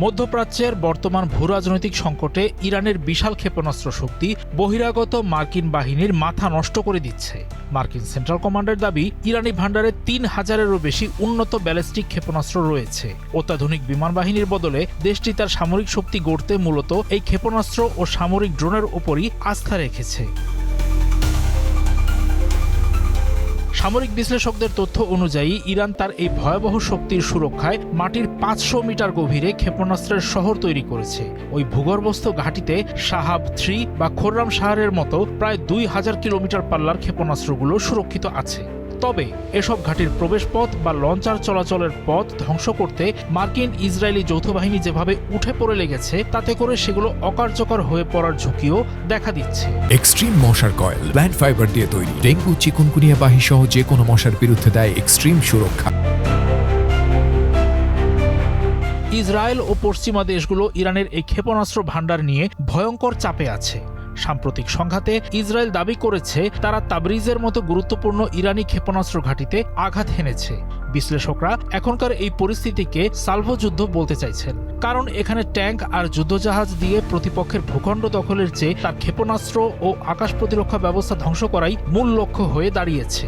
মধ্যপ্রাচ্যের বর্তমান ভূরাজনৈতিক সংকটে ইরানের বিশাল ক্ষেপণাস্ত্র শক্তি বহিরাগত মার্কিন বাহিনীর মাথা নষ্ট করে দিচ্ছে। মার্কিন সেন্ট্রাল কমান্ডের দাবি, ইরানি ভান্ডারে ৩,০০০-এরও বেশি উন্নত ব্যালিস্টিক ক্ষেপণাস্ত্র রয়েছে। অত্যাধুনিক বিমান বাহিনীর বদলে দেশটি তার সামরিক শক্তি গড়তে মূলত এই ক্ষেপণাস্ত্র ও সামরিক ড্রোনের উপরই আস্থা রেখেছে। সামরিক বিশ্লেষকদের তথ্য অনুযায়ী ইরান তার এই ভয়াবহ শক্তির সুরক্ষায় মাটির ৫০০ মিটার গভীরে ক্ষেপণাস্ত্রের শহর তৈরি করেছে। ওই ভূগর্ভস্থ ঘাঁটিতে শাহাব ৩ বা খোররাম শাহরের মতো প্রায় ২,০০০ কিলোমিটার পাল্লার ক্ষেপণাস্ত্রগুলো সুরক্ষিত আছে। তবে এসব ঘাঁটির প্রবেশপথ বা লঞ্চার চলাচলের পথ ধ্বংস করতে মার্কিন ইসরায়েলি যৌথ বাহিনী যেভাবে উঠে পড়ে লেগেছে, তাতে করে সেগুলো অকার্যকর হয়ে পড়ার ঝুঁকিও দেখা দিচ্ছে। এক্সট্রিম মশার কয়েল প্ল্যান্ট ফাইবার দিয়ে তৈরি, ডেঙ্গু, চিকুনগুনিয়া বাহি সহ যে কোনো মশার বিরুদ্ধে দেয় এক্সট্রিম সুরক্ষা। ইসরায়েল ও পশ্চিমা দেশগুলো ইরানের এই ক্ষেপণাস্ত্র ভান্ডার নিয়ে ভয়ঙ্কর চাপে আছে। সাম্প্রতিক সংঘাতে ইসরায়েল দাবি করেছে তারা তাবরিজের মতো গুরুত্বপূর্ণ ইরানি ক্ষেপণাস্ত্র ঘাঁটিতে আঘাত হেনেছে। বিশ্লেষকরা এখনকার এই পরিস্থিতিকে সালভো যুদ্ধ বলতে চাইছেন, কারণ এখানে ট্যাঙ্ক আর যুদ্ধজাহাজ দিয়ে প্রতিপক্ষের ভূখণ্ড দখলের চেয়ে তার ক্ষেপণাস্ত্র ও আকাশ প্রতিরক্ষা ব্যবস্থা ধ্বংস করাই মূল লক্ষ্য হয়ে দাঁড়িয়েছে।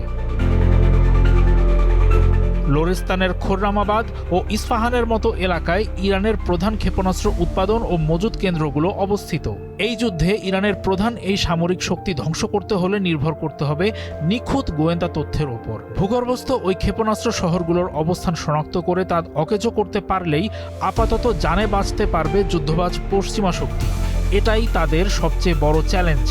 লোরেস্তানের খোররামাবাদ ও ইস্পাহানের মতো এলাকায় ইরানের প্রধান ক্ষেপণাস্ত্র উৎপাদন ও মজুত কেন্দ্রগুলো অবস্থিত। এই যুদ্ধে ইরানের প্রধান এই সামরিক শক্তি ধ্বংস করতে হলে নির্ভর করতে হবে নিখুঁত গোয়েন্দা তথ্যের ওপর। ভূগর্ভস্থ ওই ক্ষেপণাস্ত্র শহরগুলোর অবস্থান শনাক্ত করে তা অকেজো করতে পারলেই আপাতত জানে বাঁচতে পারবে যুদ্ধবাজ পশ্চিমা শক্তি। এটাই তাদের সবচেয়ে বড় চ্যালেঞ্জ।